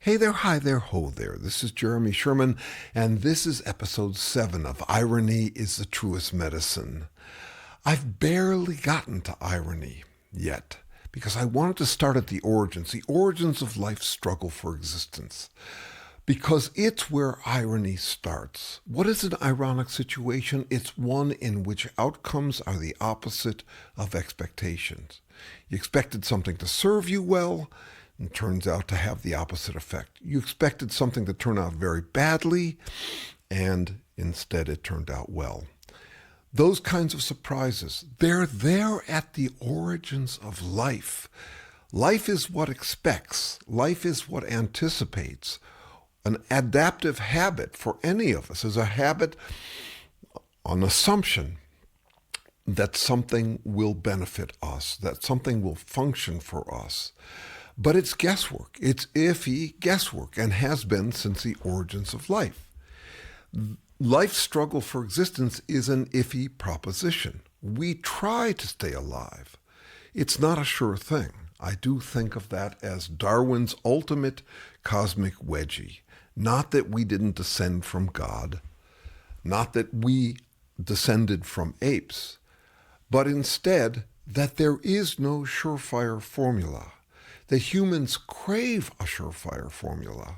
Hey there, hi there, ho there. This is Jeremy Sherman, and this is episode 7 of Irony is the Truest Medicine. I've barely gotten to irony yet, because I wanted to start at the origins of life's struggle for existence, because it's where irony starts. What is an ironic situation? It's one in which outcomes are the opposite of expectations. You expected something to serve you well, and turns out to have the opposite effect. You expected something to turn out very badly, and instead it turned out well. Those kinds of surprises, they're there at the origins of life. Life is what expects. Life is what anticipates. An adaptive habit for any of us is a habit, an assumption that something will benefit us, that something will function for us. But it's guesswork. It's iffy guesswork, and has been since the origins of life. Life's struggle for existence is an iffy proposition. We try to stay alive. It's not a sure thing. I do think of that as Darwin's ultimate cosmic wedgie. Not that we didn't descend from God, not that we descended from apes, but instead that there is no surefire formula. The humans crave a surefire formula,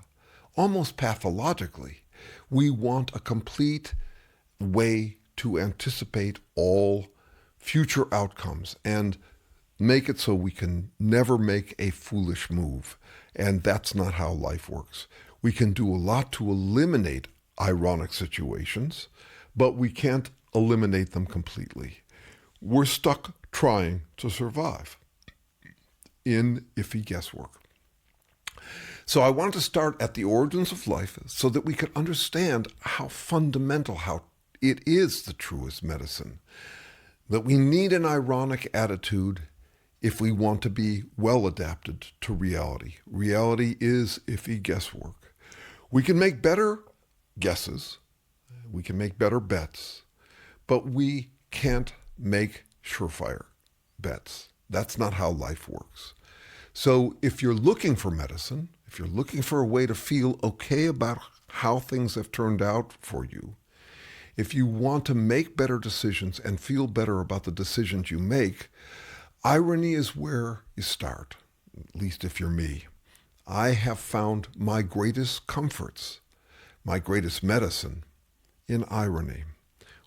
almost pathologically. We want a complete way to anticipate all future outcomes and make it so we can never make a foolish move. And that's not how life works. We can do a lot to eliminate ironic situations, but we can't eliminate them completely. We're stuck trying to survive in iffy guesswork. So I want to start at the origins of life so that we can understand how fundamental, how it is the truest medicine, that we need an ironic attitude if we want to be well adapted to reality. Reality is iffy guesswork. We can make better guesses, we can make better bets, but we can't make surefire bets. That's not how life works. So if you're looking for medicine, if you're looking for a way to feel okay about how things have turned out for you, if you want to make better decisions and feel better about the decisions you make, irony is where you start, at least if you're me. I have found my greatest comforts, my greatest medicine, in irony,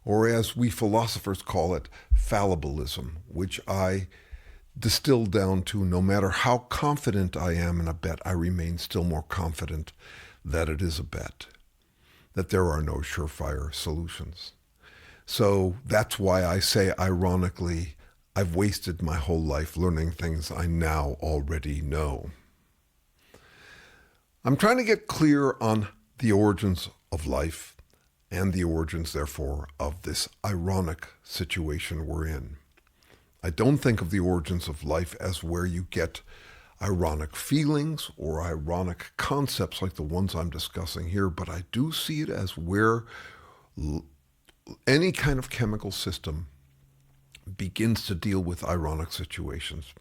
or as we philosophers call it, fallibilism, which I distilled down to no matter how confident I am in a bet, I remain still more confident that it is a bet, that there are no surefire solutions. So that's why I say, ironically, I've wasted my whole life learning things I now already know. I'm trying to get clear on the origins of life and the origins, therefore, of this ironic situation we're in. I don't think of the origins of life as where you get ironic feelings or ironic concepts like the ones I'm discussing here, but I do see it as where any kind of chemical system begins to deal with ironic situations.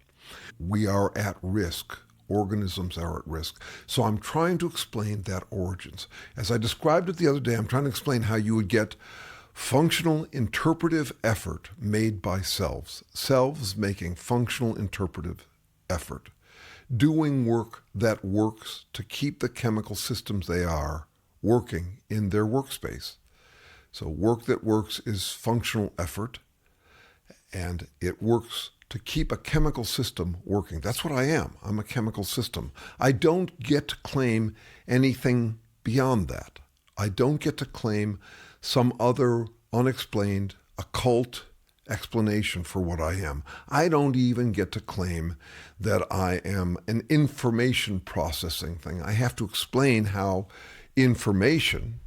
We are at risk. Organisms are at risk. So I'm trying to explain that origins. As I described it the other day, I'm trying to explain how you would get functional interpretive effort made by selves making functional interpretive effort, doing work that works to keep the chemical systems they are working in their workspace. So work that works is functional effort, and it works to keep a chemical system working. That's what I am. I'm a chemical system. I don't get to claim anything beyond that. I don't get to claim some other unexplained, occult explanation for what I am. I don't even get to claim that I am an information processing thing. I have to explain how information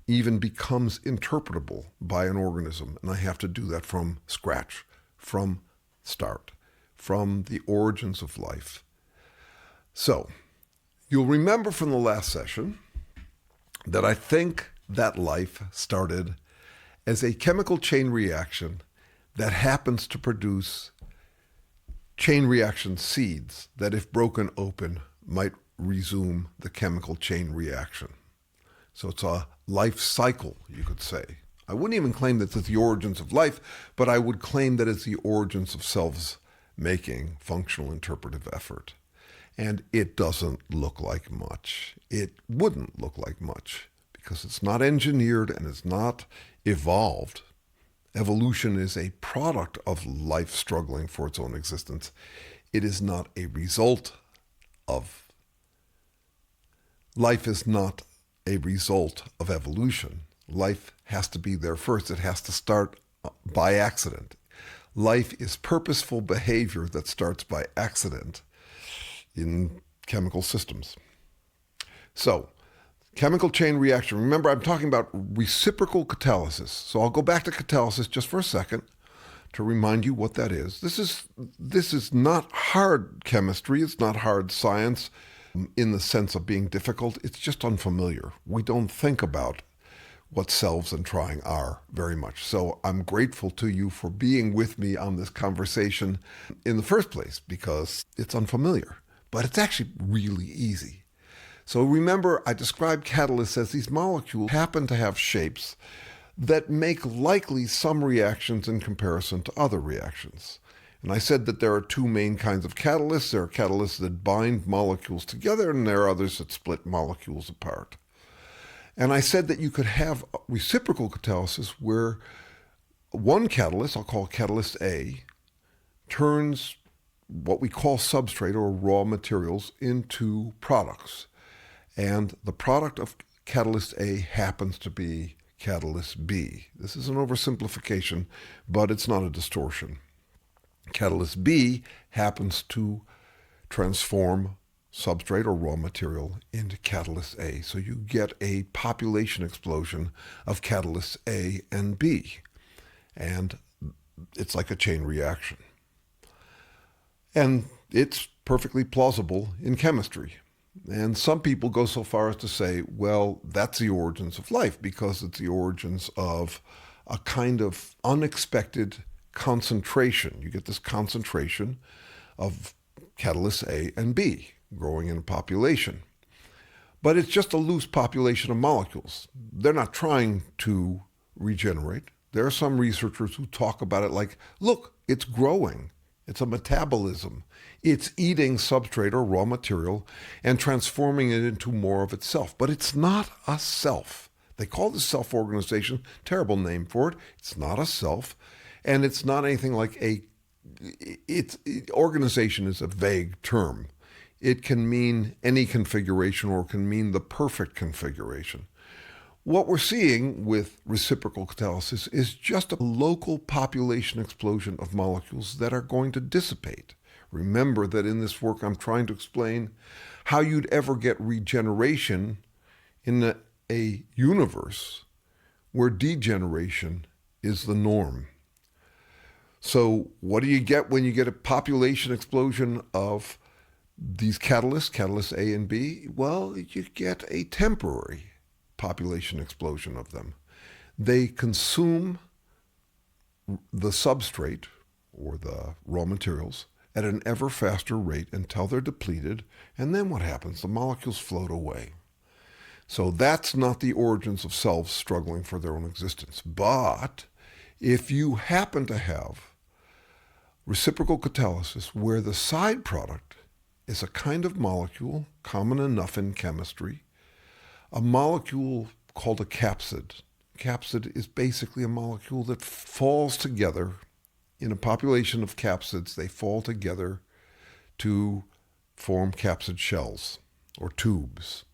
even becomes interpretable by an organism, and I have to do that from scratch, from start, from the origins of life. So, you'll remember from the last session that I think that life started as a chemical chain reaction that happens to produce chain reaction seeds that, if broken open, might resume the chemical chain reaction. So it's a life cycle, you could say. I wouldn't even claim that it's the origins of life, but I would claim that it's the origins of selves making functional interpretive effort. And it doesn't look like much. It wouldn't look like much because it's not engineered and it's not evolved. Evolution is a product of life struggling for its own existence. It is not a result of. Life is not a result of evolution. Life has to be there first. It has to start by accident. Life is purposeful behavior that starts by accident in chemical systems. So, chemical chain reaction. Remember, I'm talking about reciprocal catalysis. So I'll go back to catalysis just for a second to remind you what that is. This is not hard chemistry. It's not hard science in the sense of being difficult. It's just unfamiliar. We don't think about what selves and trying are very much. So I'm grateful to you for being with me on this conversation in the first place because it's unfamiliar, but it's actually really easy. So remember, I described catalysts as these molecules happen to have shapes that make likely some reactions in comparison to other reactions. And I said that there are two main kinds of catalysts. There are catalysts that bind molecules together, and there are others that split molecules apart. And I said that you could have reciprocal catalysis where one catalyst, I'll call catalyst A, turns what we call substrate or raw materials into products. And the product of catalyst A happens to be catalyst B. This is an oversimplification, but it's not a distortion. Catalyst B happens to transform substrate or raw material into catalyst A. So you get a population explosion of catalysts A and B. And it's like a chain reaction. And it's perfectly plausible in chemistry. And some people go so far as to say, well, that's the origins of life because it's the origins of a kind of unexpected concentration. You get this concentration of catalysts A and B growing in a population. But it's just a loose population of molecules. They're not trying to regenerate. There are some researchers who talk about it like, look, it's growing. It's a metabolism. It's eating substrate or raw material and transforming it into more of itself. But it's not a self. They call this self-organization. Terrible name for it. It's not a self. And it's not anything like organization is a vague term. It can mean any configuration or it can mean the perfect configuration. What we're seeing with reciprocal catalysis is just a local population explosion of molecules that are going to dissipate. Remember that in this work I'm trying to explain how you'd ever get regeneration in a universe where degeneration is the norm. So what do you get when you get a population explosion of these catalysts A and B? Well, you get a temporary population explosion of them. They consume the substrate or the raw materials at an ever faster rate until they're depleted, and then what happens? The molecules float away. So that's not the origins of selves struggling for their own existence. But if you happen to have reciprocal catalysis where the side product is a kind of molecule common enough in chemistry, a molecule called a capsid. Capsid is basically a molecule that falls together. In a population of capsids, they fall together to form capsid shells or tubes.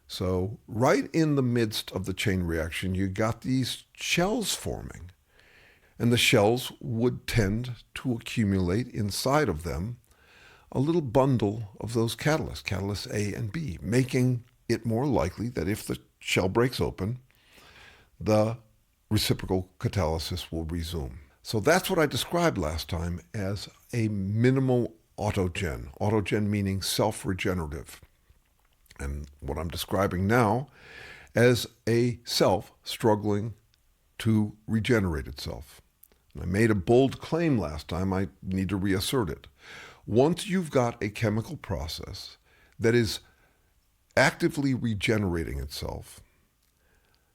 So right in the midst of the chain reaction, you got these shells forming. And the shells would tend to accumulate inside of them a little bundle of those catalysts A and B, making it more likely that if the shell breaks open, the reciprocal catalysis will resume. So that's what I described last time as a minimal autogen. Autogen meaning self-regenerative. And what I'm describing now as a self struggling to regenerate itself. And I made a bold claim last time. I need to reassert it. Once you've got a chemical process that is actively regenerating itself,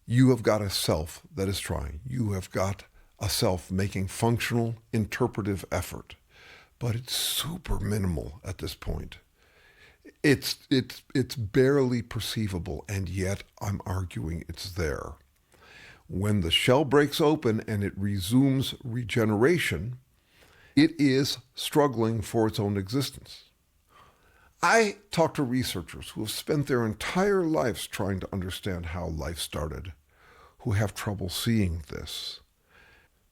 you have got a self that is trying. You have got a self making functional, interpretive effort. But it's super minimal at this point. It's barely perceivable, and yet I'm arguing it's there. When the shell breaks open and it resumes regeneration, it is struggling for its own existence. I talk to researchers who have spent their entire lives trying to understand how life started, who have trouble seeing this.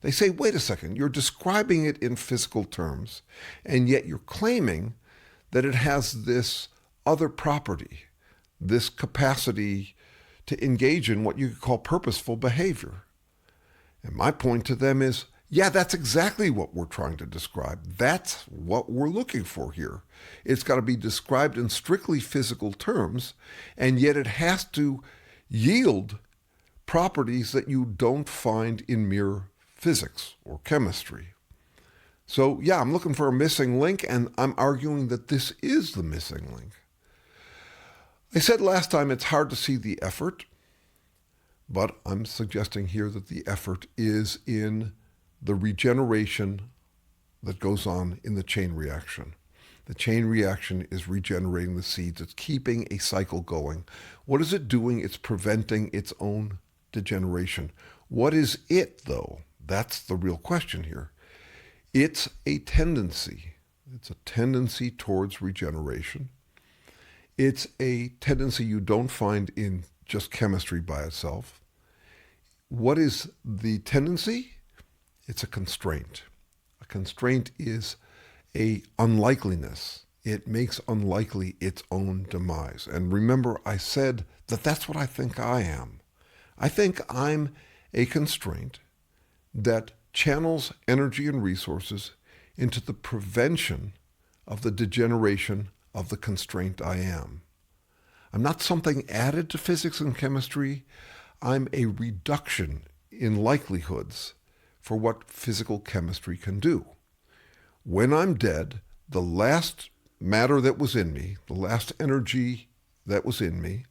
They say, wait a second, you're describing it in physical terms, and yet you're claiming that it has this other property, this capacity to engage in what you could call purposeful behavior. And my point to them is, yeah, that's exactly what we're trying to describe. That's what we're looking for here. It's got to be described in strictly physical terms, and yet it has to yield properties that you don't find in mere physics or chemistry. So yeah, I'm looking for a missing link, and I'm arguing that this is the missing link. I said last time it's hard to see the effort, but I'm suggesting here that the effort is in the regeneration that goes on in the chain reaction. The chain reaction is regenerating the seeds. It's keeping a cycle going. What is it doing? It's preventing its own degeneration. What is it, though? That's the real question here. It's a tendency. It's a tendency towards regeneration. It's a tendency you don't find in just chemistry by itself. What is the tendency? It's a constraint. A constraint is a unlikeliness. It makes unlikely its own demise. And remember, I said that that's what I think I am. I think I'm a constraint that channels energy and resources into the prevention of the degeneration of the constraint I am. I'm not something added to physics and chemistry. I'm a reduction in likelihoods for what physical chemistry can do. When I'm dead, the last matter that was in me, the last energy that was in me,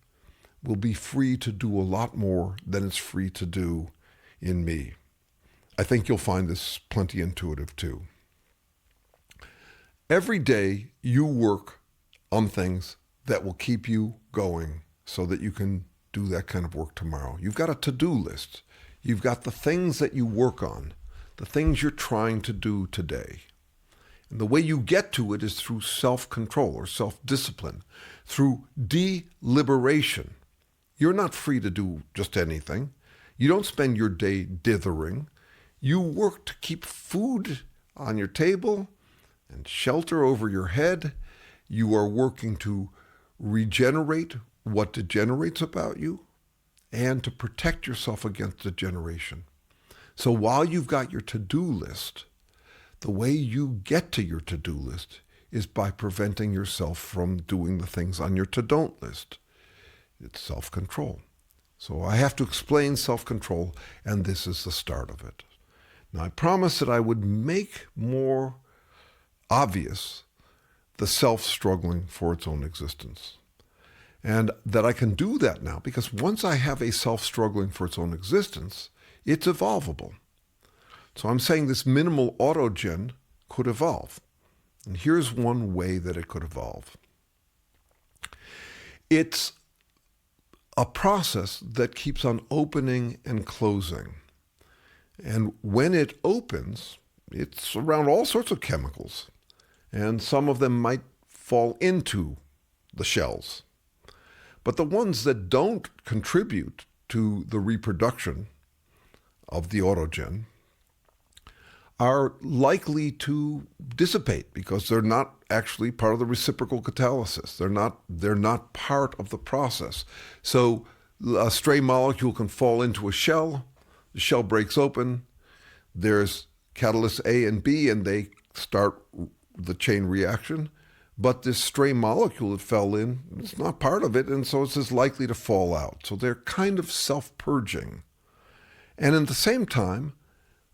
will be free to do a lot more than it's free to do in me. I think you'll find this plenty intuitive too. Every day you work on things that will keep you going so that you can do that kind of work tomorrow. You've got a to-do list. You've got the things that you work on, the things you're trying to do today. And the way you get to it is through self-control or self-discipline, through deliberation. You're not free to do just anything. You don't spend your day dithering. You work to keep food on your table and shelter over your head. You are working to regenerate what degenerates about you and to protect yourself against degeneration. So while you've got your to-do list, the way you get to your to-do list is by preventing yourself from doing the things on your to-don't list. It's self-control. So I have to explain self-control, and this is the start of it. Now, I promised that I would make more obvious the self struggling for its own existence. And that I can do that now because once I have a self struggling for its own existence, it's evolvable. So I'm saying this minimal autogen could evolve. And here's one way that it could evolve. It's a process that keeps on opening and closing. And when it opens, it's around all sorts of chemicals. And some of them might fall into the shells. But the ones that don't contribute to the reproduction of the autogen are likely to dissipate because they're not actually part of the reciprocal catalysis. They're not part of the process. So a stray molecule can fall into a shell, the shell breaks open, there's catalyst A and B, and they start the chain reaction. But this stray molecule that fell in, it's not part of it, and so it's as likely to fall out. So they're kind of self-purging. And at the same time,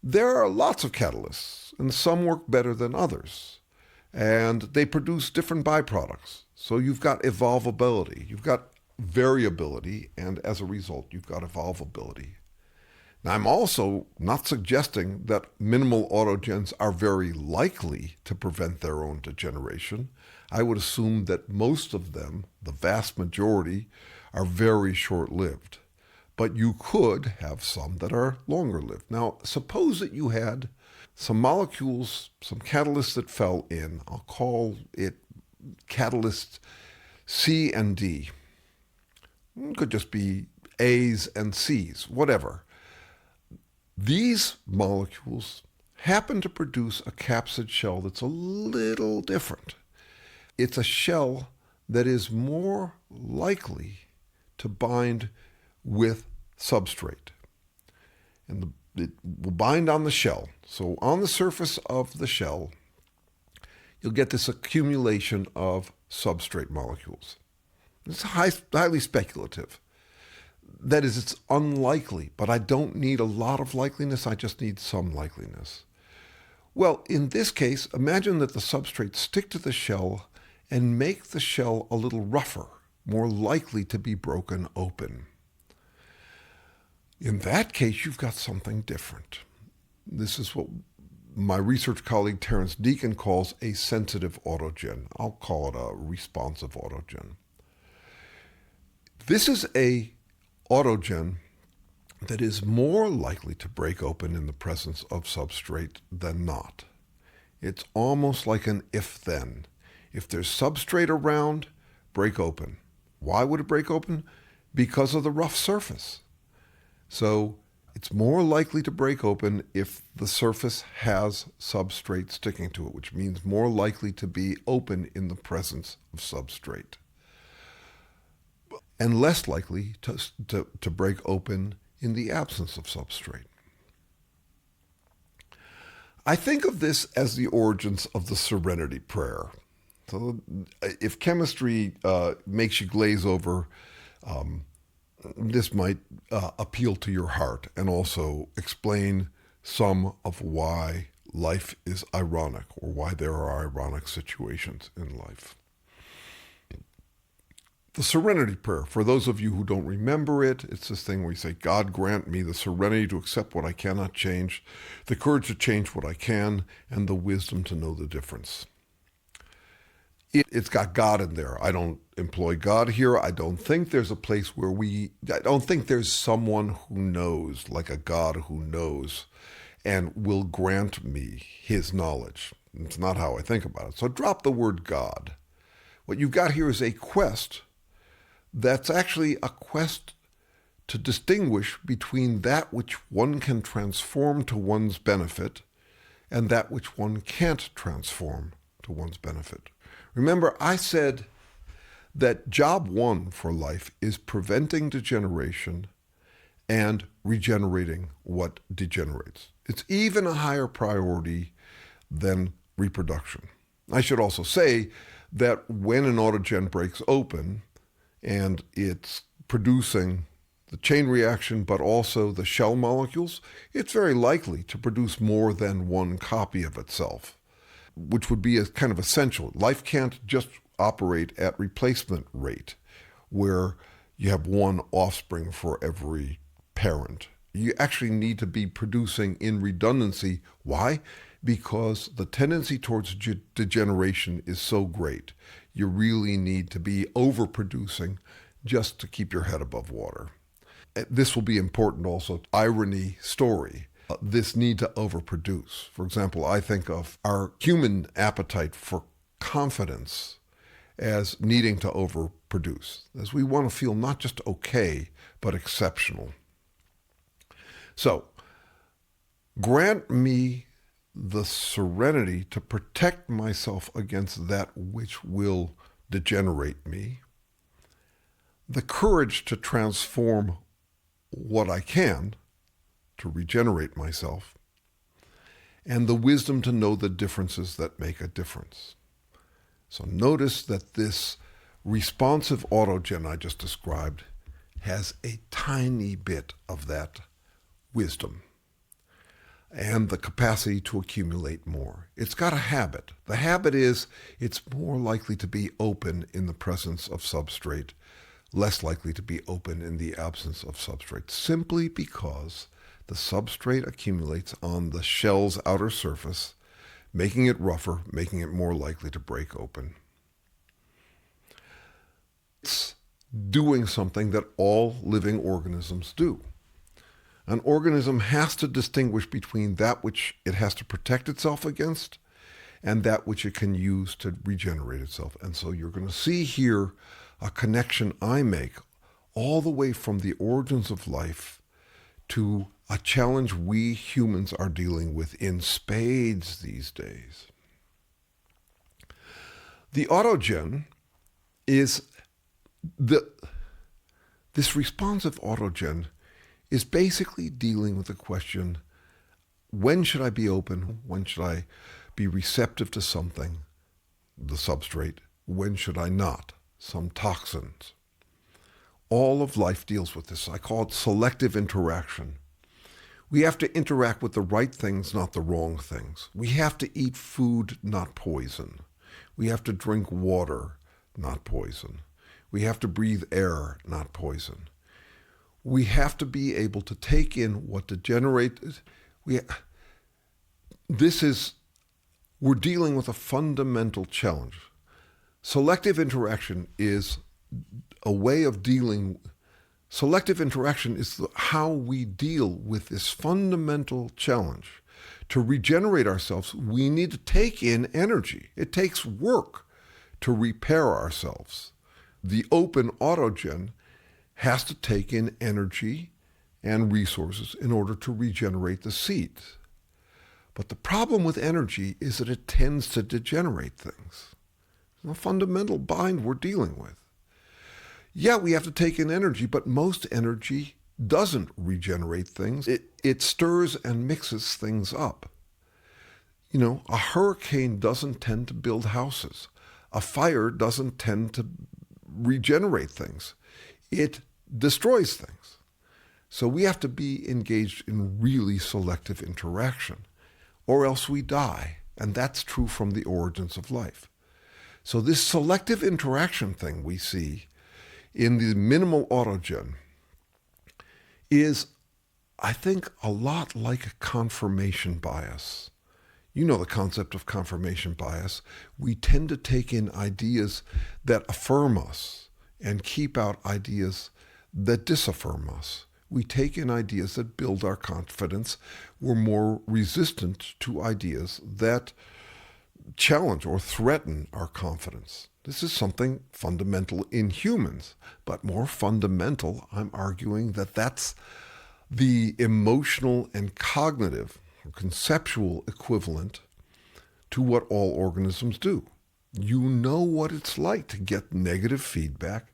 there are lots of catalysts, and some work better than others. And they produce different byproducts. So you've got evolvability. You've got variability, and as a result, you've got evolvability. Now, I'm also not suggesting that minimal autogens are very likely to prevent their own degeneration. I would assume that most of them, the vast majority, are very short-lived. But you could have some that are longer-lived. Now, suppose that you had some molecules, some catalysts that fell in. I'll call it catalyst C and D. It could just be A's and C's, whatever. These molecules happen to produce a capsid shell that's a little different. It's a shell that is more likely to bind with substrate. And it will bind on the shell. So on the surface of the shell, you'll get this accumulation of substrate molecules. It's highly speculative. That is, it's unlikely, but I don't need a lot of likeliness, I just need some likeliness. Well, in this case, imagine that the substrates stick to the shell and make the shell a little rougher, more likely to be broken open. In that case, you've got something different. This is what my research colleague Terrence Deacon calls a sensitive autogen. I'll call it a responsive autogen. This is a autogen that is more likely to break open in the presence of substrate than not. It's almost like an if-then. If there's substrate around, break open. Why would it break open? Because of the rough surface. So it's more likely to break open if the surface has substrate sticking to it, which means more likely to be open in the presence of substrate, and less likely to break open in the absence of substrate. I think of this as the origins of the serenity prayer. So if chemistry makes you glaze over, this might appeal to your heart and also explain some of why life is ironic or why there are ironic situations in life. The serenity prayer, for those of you who don't remember it, it's this thing where you say, God grant me the serenity to accept what I cannot change, the courage to change what I can, and the wisdom to know the difference. It's got God in there. I don't employ God here. I don't think there's a place where I don't think there's someone who knows, like a God who knows, and will grant me his knowledge. It's not how I think about it. So drop the word God. What you've got here is a quest that's actually a quest to distinguish between that which one can transform to one's benefit and that which one can't transform to one's benefit. Remember, I said that job one for life is preventing degeneration and regenerating what degenerates. It's even a higher priority than reproduction. I should also say that when an autogen breaks open and it's producing the chain reaction but also the shell molecules, it's very likely to produce more than one copy of itself, which would be a kind of essential. Life can't just operate at replacement rate, where you have one offspring for every parent. You actually need to be producing in redundancy. Why? Because the tendency towards degeneration is so great. You really need to be overproducing just to keep your head above water. This will be important also, irony story. This need to overproduce. For example, I think of our human appetite for confidence as needing to overproduce, as we want to feel not just okay, but exceptional. So, grant me the serenity to protect myself against that which will degenerate me, the courage to transform what I can, to regenerate myself, and the wisdom to know the differences that make a difference. So notice that this responsive autogen I just described has a tiny bit of that wisdom and the capacity to accumulate more. It's got a habit. The habit is it's more likely to be open in the presence of substrate less likely to be open in the absence of substrate, simply because the substrate accumulates on the shell's outer surface, making it rougher, making it more likely to break open. It's doing something that all living organisms do. An organism has to distinguish between that which it has to protect itself against and that which it can use to regenerate itself. And so you're going to see here a connection I make all the way from the origins of life to a challenge we humans are dealing with in spades these days. The autogen is this responsive autogen is basically dealing with the question, when should I be open? When should I be receptive to something, the substrate? When should I not? Some toxins. All of life deals with this. I call it selective interaction. We have to interact with the right things, not the wrong things. We have to eat food, not poison. We have to drink water, not poison. We have to breathe air, not poison. We have to be able to take in what degenerates. We're dealing with a fundamental challenge. Selective interaction is a way of dealing. Selective interaction is how we deal with this fundamental challenge. To regenerate ourselves, we need to take in energy. It takes work to repair ourselves. The open autogen has to take in energy and resources in order to regenerate the seeds. But the problem with energy is that it tends to degenerate things. It's a fundamental bind we're dealing with. Yeah, we have to take in energy, but most energy doesn't regenerate things. It stirs and mixes things up. You know, a hurricane doesn't tend to build houses. A fire doesn't tend to regenerate things. It destroys things. So we have to be engaged in really selective interaction, or else we die. And that's true from the origins of life. So this selective interaction thing we see in the minimal autogen is, I think, a lot like a confirmation bias. You know the concept of confirmation bias. We tend to take in ideas that affirm us and keep out ideas that disaffirm us. We take in ideas that build our confidence. We're more resistant to ideas that challenge or threaten our confidence. This is something fundamental in humans, but more fundamental, I'm arguing that that's the emotional and cognitive, conceptual equivalent to what all organisms do. You know what it's like to get negative feedback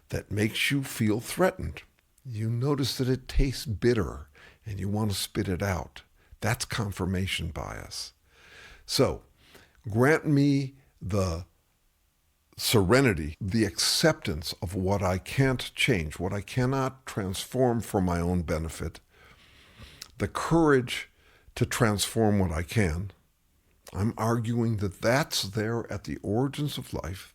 that makes you feel threatened. You notice that it tastes bitter and you want to spit it out. That's confirmation bias. So, grant me the serenity, the acceptance of what I can't change, what I cannot transform for my own benefit, the courage to transform what I can. I'm arguing that that's there at the origins of life.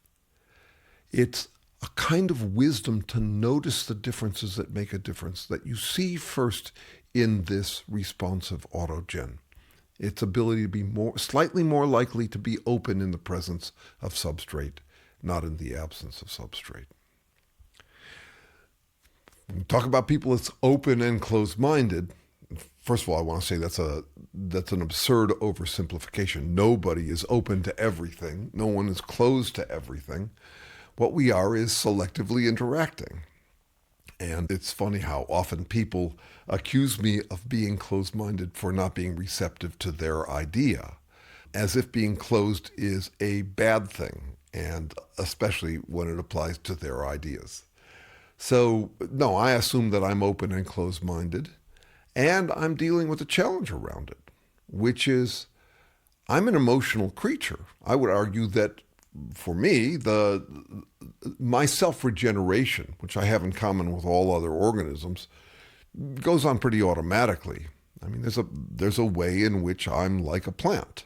It's a kind of wisdom to notice the differences that make a difference that you see first in this responsive autogen. Its ability to be slightly more likely to be open in the presence of substrate, not in the absence of substrate. When we talk about people that's open and closed-minded, first of all, I want to say that's an absurd oversimplification. Nobody is open to everything. No one is closed to everything. What we are is selectively interacting. And it's funny how often people accuse me of being closed-minded for not being receptive to their idea, as if being closed is a bad thing, and especially when it applies to their ideas. So, no, I assume that I'm open and closed-minded, and I'm dealing with a challenge around it, which is I'm an emotional creature. I would argue that for me, my self-regeneration, which I have in common with all other organisms, goes on pretty automatically. I mean, there's a way in which I'm like a plant.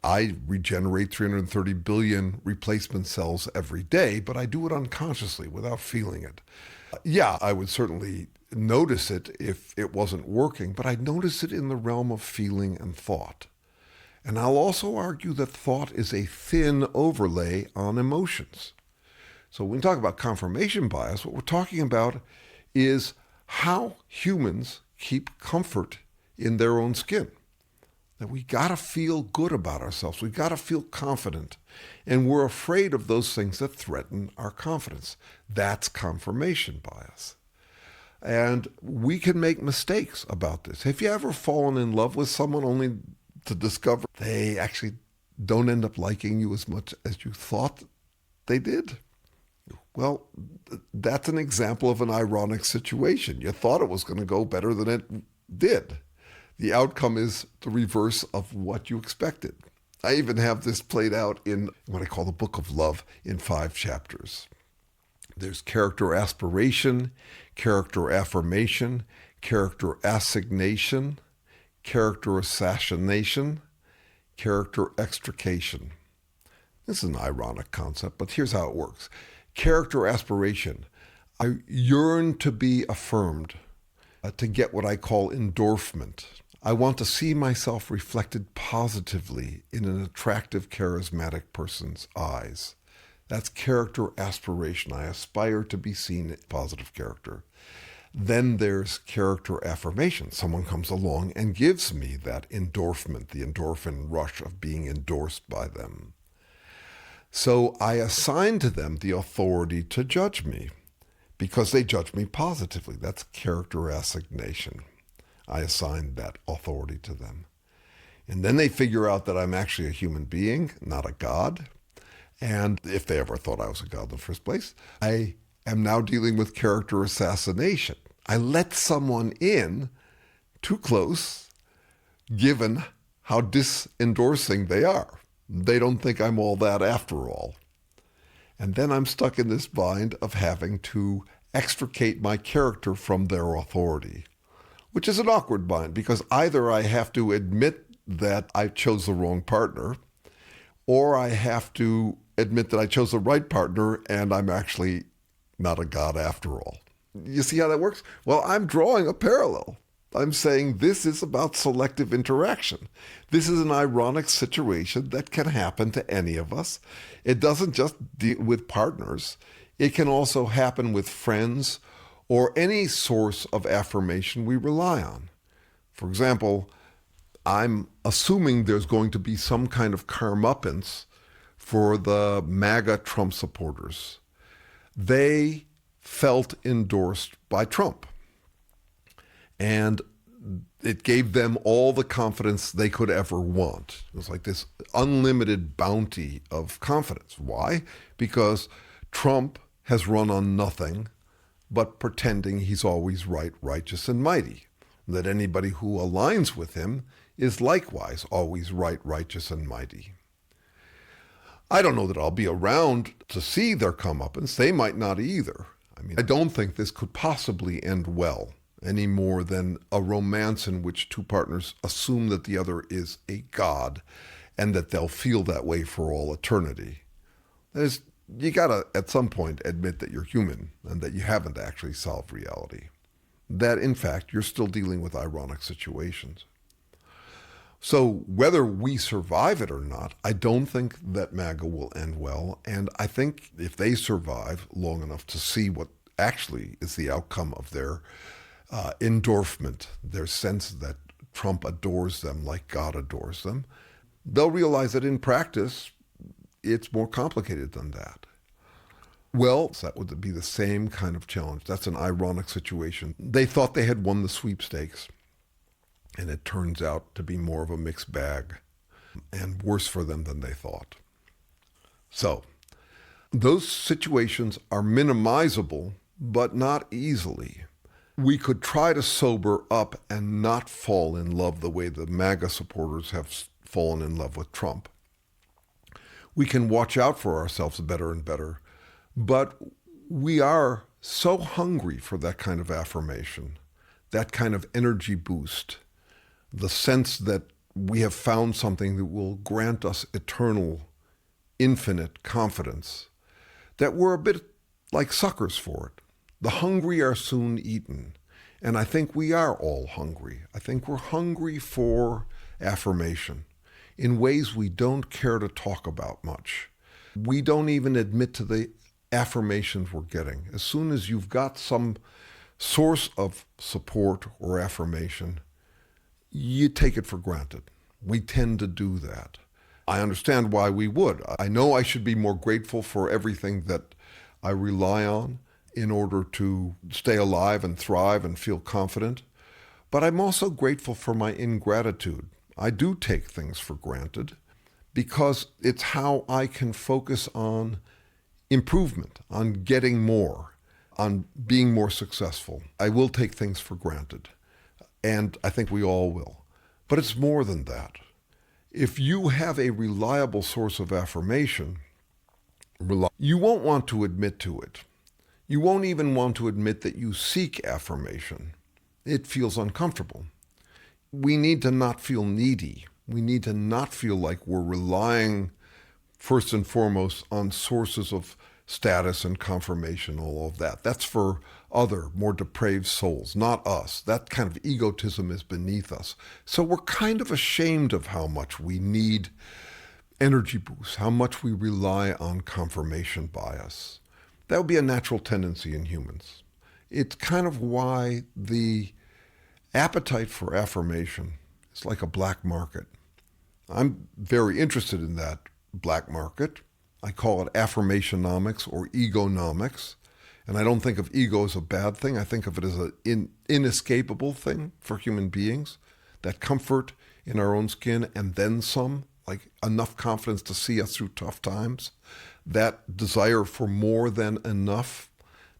I regenerate 330 billion replacement cells every day, but I do it unconsciously without feeling it. Yeah, I would certainly notice it if it wasn't working, but I'd notice it in the realm of feeling and thought. And I'll also argue that thought is a thin overlay on emotions. So when we talk about confirmation bias, what we're talking about is how humans keep comfort in their own skin. That we gotta feel good about ourselves. We gotta feel confident. And we're afraid of those things that threaten our confidence. That's confirmation bias. And we can make mistakes about this. Have you ever fallen in love with someone only to discover they actually don't end up liking you as much as you thought they did? Well, that's an example of an ironic situation. You thought it was going to go better than it did. The outcome is the reverse of what you expected. I even have this played out in what I call the Book of Love in 5 chapters. There's character aspiration, character affirmation, character assignation, character assassination, character extrication. This is an ironic concept, but here's how it works. Character aspiration. I yearn to be affirmed, to get what I call endorphment. I want to see myself reflected positively in an attractive, charismatic person's eyes. That's character aspiration. I aspire to be seen as positive character. Then there's character affirmation. Someone comes along and gives me that endorphment, the endorphin rush of being endorsed by them. So I assign to them the authority to judge me because they judge me positively. That's character assignation. I assign that authority to them. And then they figure out that I'm actually a human being, not a god. And if they ever thought I was a god in the first place, I am now dealing with character assassination. I let someone in too close, given how disendorsing they are. They don't think I'm all that after all. And then I'm stuck in this bind of having to extricate my character from their authority, which is an awkward bind because either I have to admit that I chose the wrong partner, or I have to admit that I chose the right partner and I'm actually not a god after all. You see how that works? Well, I'm drawing a parallel. I'm saying this is about selective interaction. This is an ironic situation that can happen to any of us. It doesn't just deal with partners. It can also happen with friends or any source of affirmation we rely on. For example, I'm assuming there's going to be some kind of comeuppance for the MAGA Trump supporters. They felt endorsed by Trump. And it gave them all the confidence they could ever want. It was like this unlimited bounty of confidence. Why? Because Trump has run on nothing but pretending he's always right, righteous, and mighty. That anybody who aligns with him is likewise always right, righteous, and mighty. I don't know that I'll be around to see their comeuppance. They might not either. I don't think this could possibly end well, any more than a romance in which two partners assume that the other is a god and that they'll feel that way for all eternity. You gotta, at some point, admit that you're human and that you haven't actually solved reality. That, in fact, you're still dealing with ironic situations. So whether we survive it or not, I don't think that MAGA will end well. And I think if they survive long enough to see what actually is the outcome of their endorphment, their sense that Trump adores them like God adores them, they'll realize that in practice, it's more complicated than that. Well, that would be the same kind of challenge. That's an ironic situation. They thought they had won the sweepstakes, and it turns out to be more of a mixed bag and worse for them than they thought. So, those situations are minimizable, but not easily. We could try to sober up and not fall in love the way the MAGA supporters have fallen in love with Trump. We can watch out for ourselves better and better, but we are so hungry for that kind of affirmation, that kind of energy boost, the sense that we have found something that will grant us eternal, infinite confidence, that we're a bit like suckers for it. The hungry are soon eaten. And I think we are all hungry. I think we're hungry for affirmation in ways we don't care to talk about much. We don't even admit to the affirmations we're getting. As soon as you've got some source of support or affirmation, you take it for granted. We tend to do that. I understand why we would. I know I should be more grateful for everything that I rely on in order to stay alive and thrive and feel confident. But I'm also grateful for my ingratitude. I do take things for granted because it's how I can focus on improvement, on getting more, on being more successful. I will take things for granted, and I think we all will. But it's more than that. If you have a reliable source of affirmation, you won't want to admit to it. You won't even want to admit that you seek affirmation. It feels uncomfortable. We need to not feel needy. We need to not feel like we're relying first and foremost on sources of status and confirmation, all of that. That's for other, more depraved souls, not us. That kind of egotism is beneath us. So we're kind of ashamed of how much we need energy boosts, how much we rely on confirmation bias. That would be a natural tendency in humans. It's kind of why the appetite for affirmation is like a black market. I'm very interested in that black market. I call it affirmationomics or egonomics. And I don't think of ego as a bad thing. I think of it as an inescapable thing for human beings. That comfort in our own skin and then some, like enough confidence to see us through tough times. That desire for more than enough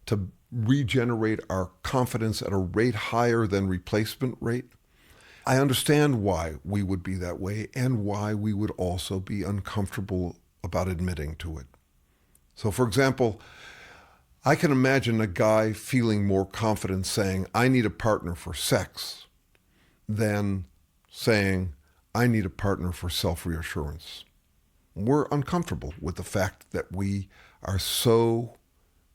to regenerate our confidence at a rate higher than replacement rate. I understand why we would be that way and why we would also be uncomfortable about admitting to it. So, for example, I can imagine a guy feeling more confident saying, I need a partner for sex, than saying, I need a partner for self-reassurance. We're uncomfortable with the fact that we are so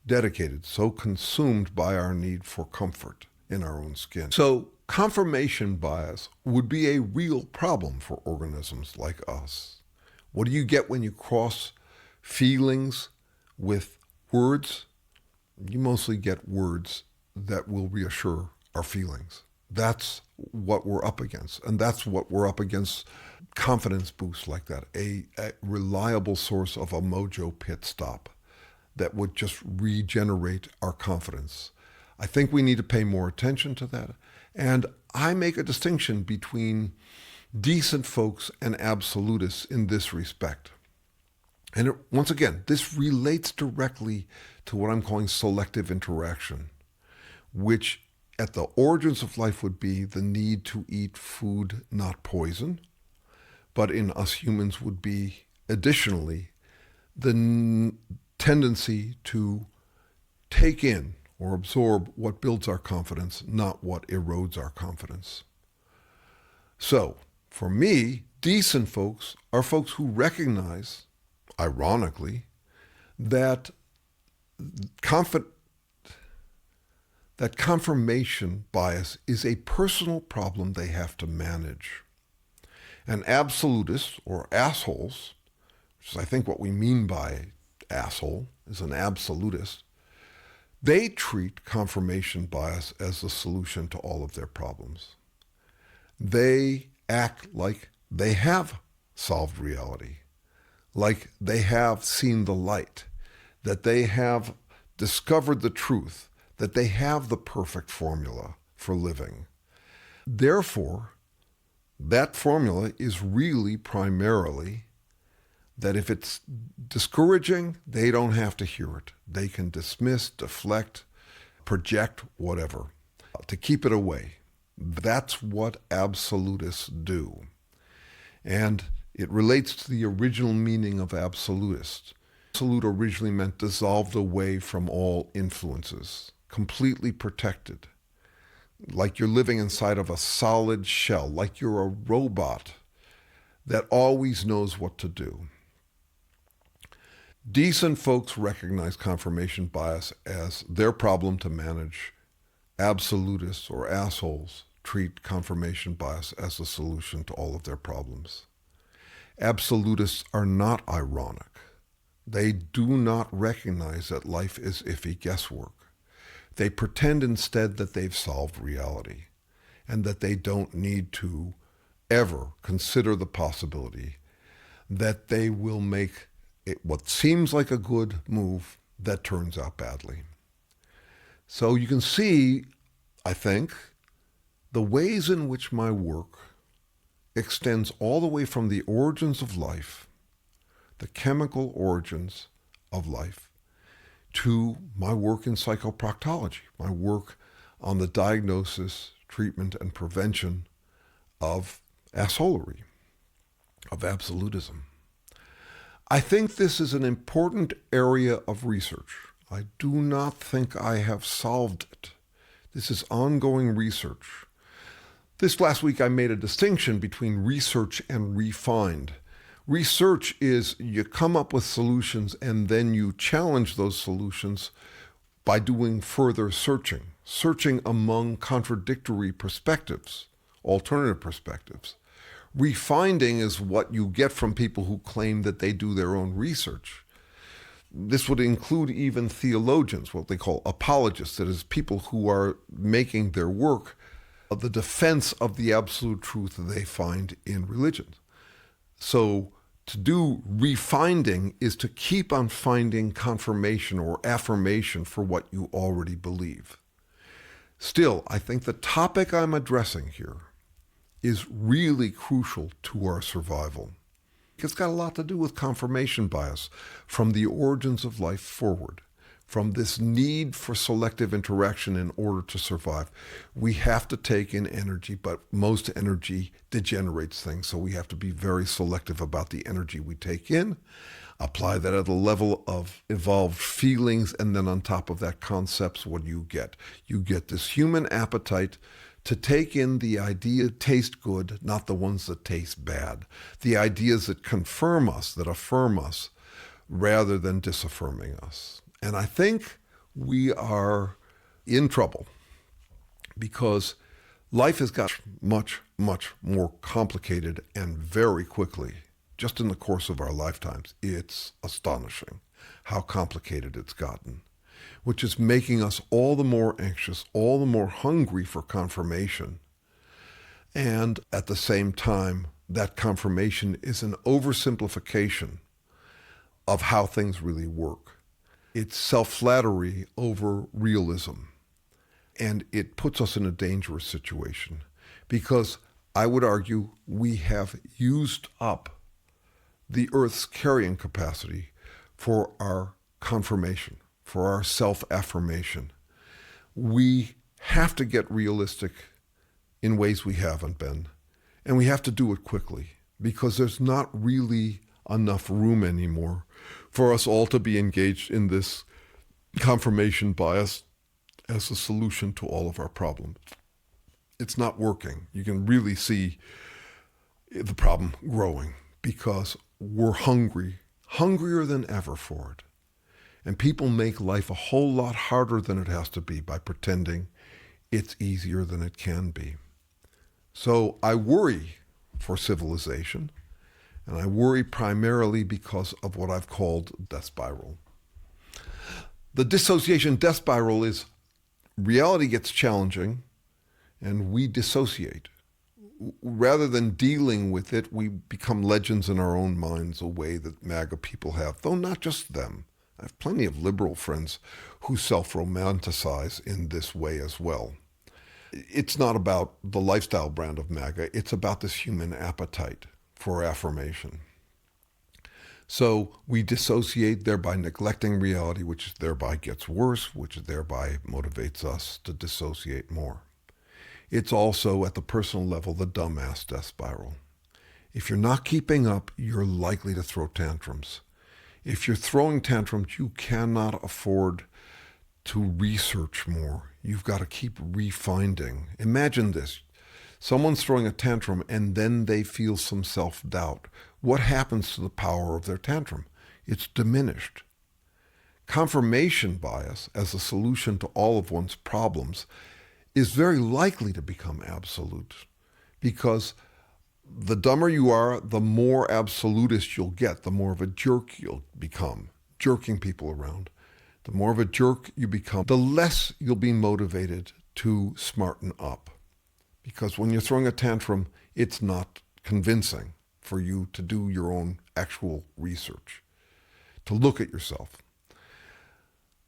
dedicated, so consumed by our need for comfort in our own skin. So confirmation bias would be a real problem for organisms like us. What do you get when you cross feelings with words? You mostly get words that will reassure our feelings. That's what we're up against. And that's what we're up against, confidence boosts like that, a reliable source of a mojo pit stop that would just regenerate our confidence. I think we need to pay more attention to that. And I make a distinction between decent folks and absolutists in this respect. And once again, this relates directly to what I'm calling selective interaction, which at the origins of life would be the need to eat food, not poison, but in us humans would be additionally the tendency to take in or absorb what builds our confidence, not what erodes our confidence. So, for me, decent folks are folks who recognize, ironically, that confirmation bias is a personal problem they have to manage. And absolutists, or assholes, which is I think what we mean by asshole, is an absolutist, they treat confirmation bias as the solution to all of their problems. They act like they have solved reality, like they have seen the light, that they have discovered the truth, that they have the perfect formula for living. Therefore, that formula is really primarily that if it's discouraging, they don't have to hear it. They can dismiss, deflect, project, whatever, to keep it away. That's what absolutists do. And it relates to the original meaning of absolutist. Absolute originally meant dissolved away from all influences, completely protected, like you're living inside of a solid shell, like you're a robot that always knows what to do. Decent folks recognize confirmation bias as their problem to manage. Absolutists or assholes treat confirmation bias as a solution to all of their problems. Absolutists are not ironic. They do not recognize that life is iffy guesswork. They pretend instead that they've solved reality and that they don't need to ever consider the possibility that they will make what seems like a good move that turns out badly. So you can see, I think, the ways in which my work extends all the way from the origins of life, the chemical origins of life, to my work in psychoproctology, my work on the diagnosis, treatment, and prevention of assholery, of absolutism. I think this is an important area of research. I do not think I have solved it. This is ongoing research. This last week I made a distinction between research and refined. Research is you come up with solutions and then you challenge those solutions by doing further searching among contradictory perspectives, alternative perspectives. Refinding is what you get from people who claim that they do their own research. This would include even theologians, what they call apologists, that is, people who are making their work the defense of the absolute truth that they find in religion. So to do refinding is to keep on finding confirmation or affirmation for what you already believe. Still, I think the topic I'm addressing here is really crucial to our survival. It's got a lot to do with confirmation bias from the origins of life forward, from this need for selective interaction in order to survive. We have to take in energy, but most energy degenerates things, so we have to be very selective about the energy we take in, apply that at the level of evolved feelings, and then on top of that, concepts. What do you get? You get this human appetite to take in the idea taste good, not the ones that taste bad. The ideas that confirm us, that affirm us, rather than disaffirming us. And I think we are in trouble because life has got much, much more complicated and very quickly, just in the course of our lifetimes. It's astonishing how complicated it's gotten, which is making us all the more anxious, all the more hungry for confirmation. And at the same time, that confirmation is an oversimplification of how things really work. It's self-flattery over realism. And it puts us in a dangerous situation because I would argue we have used up the Earth's carrying capacity for our confirmation, for our self-affirmation. We have to get realistic in ways we haven't been, and we have to do it quickly because there's not really enough room anymore for us all to be engaged in this confirmation bias as a solution to all of our problems. It's not working. You can really see the problem growing because we're hungrier than ever for it. And people make life a whole lot harder than it has to be by pretending it's easier than it can be. So I worry for civilization, and I worry primarily because of what I've called death spiral. The dissociation death spiral is reality gets challenging and we dissociate. Rather than dealing with it, we become legends in our own minds, a way that MAGA people have, though not just them. I have plenty of liberal friends who self-romanticize in this way as well. It's not about the lifestyle brand of MAGA. It's about this human appetite for affirmation. So we dissociate, thereby neglecting reality, which thereby gets worse, which thereby motivates us to dissociate more. It's also, at the personal level, the dumbass death spiral. If you're not keeping up, you're likely to throw tantrums. If you're throwing tantrums, you cannot afford to research more. You've got to keep refinding. Imagine this. Someone's throwing a tantrum and then they feel some self-doubt. What happens to the power of their tantrum? It's diminished. Confirmation bias as a solution to all of one's problems is very likely to become absolute, because the dumber you are, the more absolutist you'll get, the more of a jerk you'll become, jerking people around. The more of a jerk you become, the less you'll be motivated to smarten up. Because when you're throwing a tantrum, it's not convincing for you to do your own actual research, to look at yourself.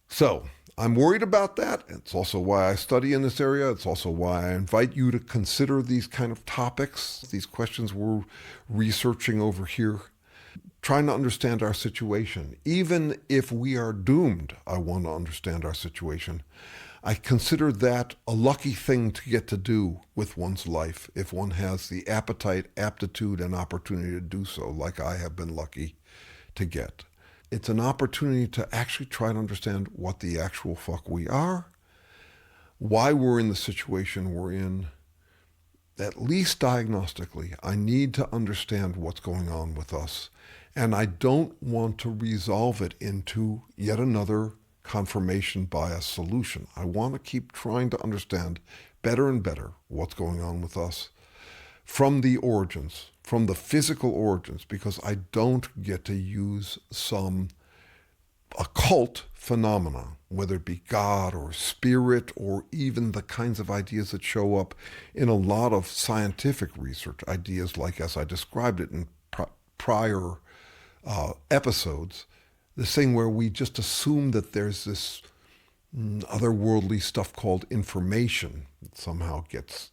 So I'm worried about that. It's also why I study in this area. It's also why I invite you to consider these kind of topics, these questions we're researching over here, trying to understand our situation. Even if we are doomed, I want to understand our situation. I consider that a lucky thing to get to do with one's life if one has the appetite, aptitude, and opportunity to do so, like I have been lucky to get. It's an opportunity to actually try to understand what the actual fuck we are, why we're in the situation we're in. At least diagnostically, I need to understand what's going on with us. And I don't want to resolve it into yet another confirmation bias solution. I want to keep trying to understand better and better what's going on with us from the origins, from the physical origins, because I don't get to use some occult phenomena, whether it be God or spirit or even the kinds of ideas that show up in a lot of scientific research, ideas like, as I described it in prior episodes, this thing where we just assume that there's this otherworldly stuff called information that somehow gets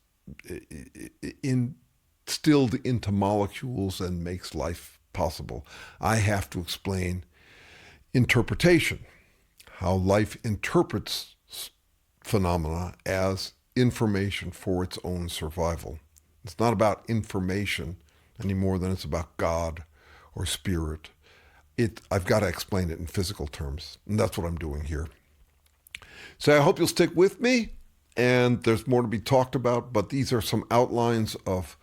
instilled into molecules and makes life possible. I have to explain interpretation, how life interprets phenomena as information for its own survival. It's not about information any more than it's about God or spirit. I've got to explain it in physical terms, and that's what I'm doing here. So I hope you'll stick with me, and there's more to be talked about, but these are some outlines of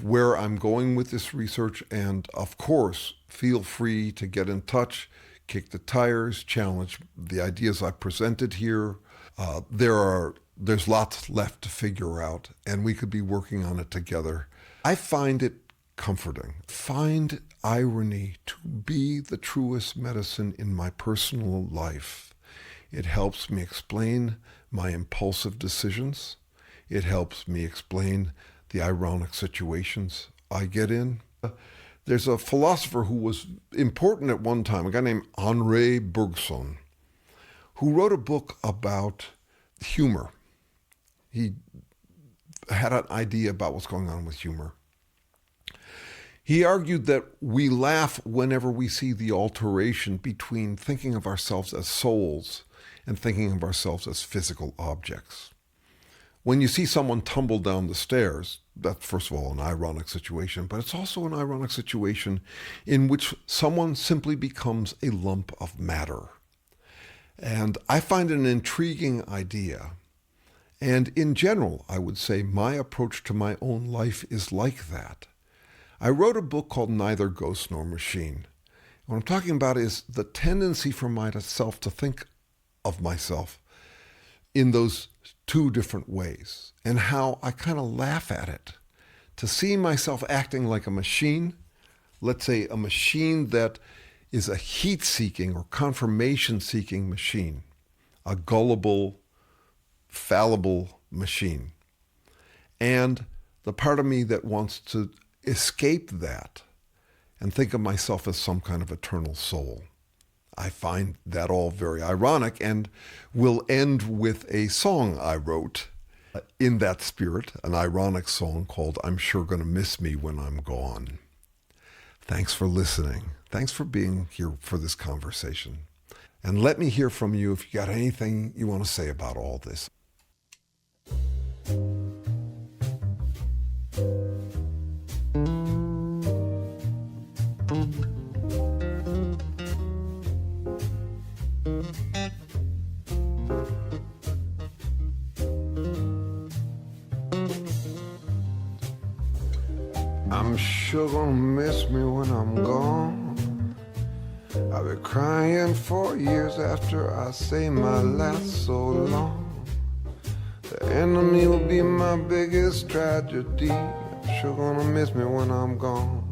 where I'm going with this research, and of course, feel free to get in touch, kick the tires, challenge the ideas I presented here. There's lots left to figure out, and we could be working on it together. I find it comforting. Find irony to be the truest medicine in my personal life. It helps me explain my impulsive decisions. It helps me explain the ironic situations I get in. There's a philosopher who was important at one time, a guy named Henri Bergson, who wrote a book about humor. He had an idea about what's going on with humor. He argued that we laugh whenever we see the alteration between thinking of ourselves as souls and thinking of ourselves as physical objects. When you see someone tumble down the stairs, that's first of all an ironic situation, but it's also an ironic situation in which someone simply becomes a lump of matter. And I find it an intriguing idea. And in general, I would say my approach to my own life is like that. I wrote a book called Neither Ghost Nor Machine. What I'm talking about is the tendency for myself to think of myself in those two different ways, and how I kind of laugh at it. To see myself acting like a machine, let's say a machine that is a heat-seeking or confirmation-seeking machine, a gullible, fallible machine. And the part of me that wants to escape that and think of myself as some kind of eternal soul. I find that all very ironic, and will end with a song I wrote in that spirit, an ironic song called I'm Sure Gonna Miss Me When I'm Gone. Thanks for listening. Thanks for being here for this conversation. And let me hear from you if you got anything you want to say about all this. I'm sure gonna miss me when I'm gone. I'll be crying for years after I say my last so long. The enemy will be my biggest tragedy. I'm sure gonna miss me when I'm gone.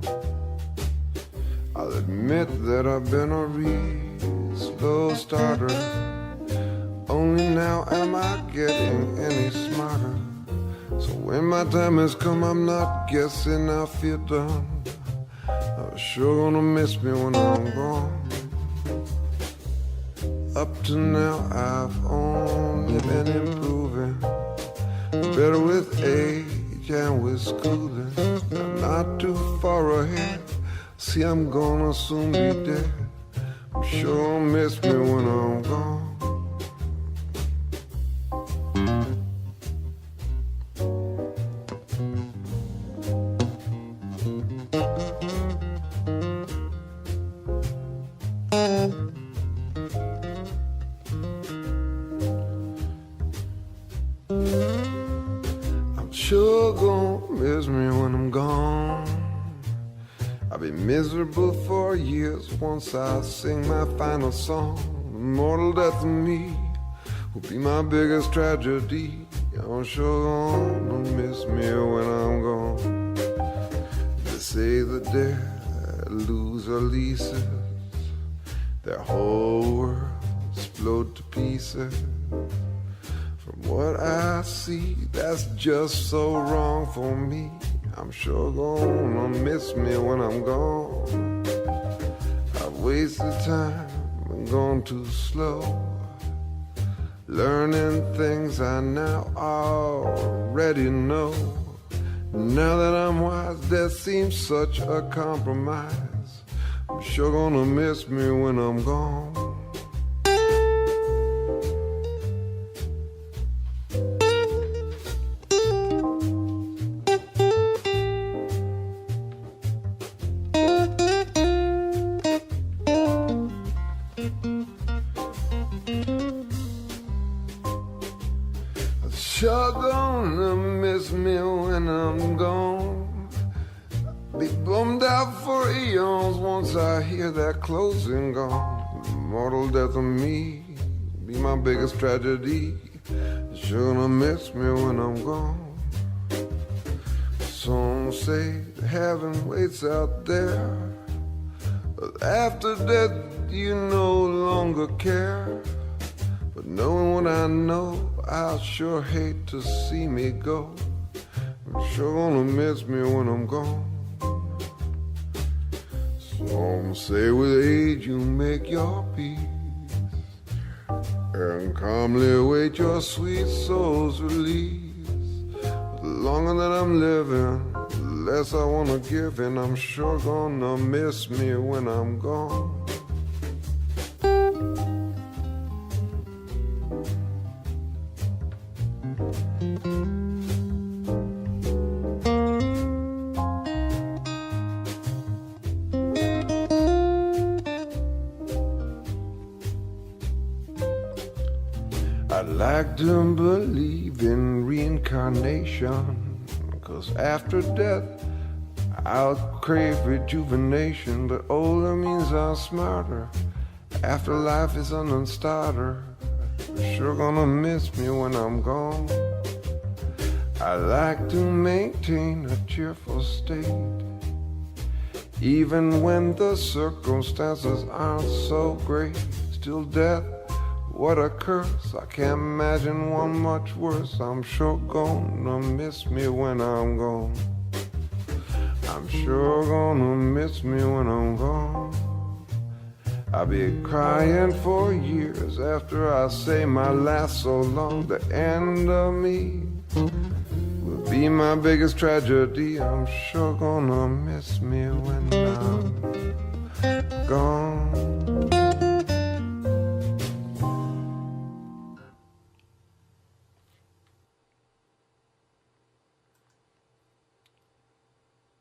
I'll admit that I've been a real slow starter. Only now am I getting any smarter. So when my time has come, I'm not guessing I feel done. I'm sure gonna miss me when I'm gone. Up to now I've only been improving, better with age and with schooling. I'm not too far ahead, see I'm gonna soon be dead. I'm sure gonna miss me when I'm gone. Sure gonna miss me when I'm gone. I'll be miserable for years once I sing my final song. The mortal death of me will be my biggest tragedy. I'm sure gonna miss me when I'm gone. They say the dead lose their leases, their whole world explode to pieces. From what I see, that's just so wrong for me. I'm sure gonna miss me when I'm gone. I've wasted time and gone too slow, learning things I now already know. Now that I'm wise, that seems such a compromise. I'm sure gonna miss me when I'm gone. Sure gonna miss me when I'm gone. Be bummed out for eons once I hear that closing gone. The mortal death of me be my biggest tragedy. Sure gonna miss me when I'm gone. Some say heaven waits out there, but after death you no longer care. But knowing what I know, I'll sure hate to see me go. I'm sure gonna miss me when I'm gone. Some say with age you make your peace and calmly await your sweet soul's release. But the longer that I'm living, the less I wanna give, and I'm sure gonna miss me when I'm gone. I'd like to believe in reincarnation, 'cause after death I'll crave rejuvenation. But older means I'm smarter, afterlife is a non-starter. You're sure gonna miss me when I'm gone. I like to maintain a cheerful state, even when the circumstances aren't so great. Still death, what a curse, I can't imagine one much worse. I'm sure gonna miss me when I'm gone. I'm sure gonna miss me when I'm gone. I'll be crying for years after I say my last so long. The end of me will be my biggest tragedy. I'm sure gonna miss me when I'm gone.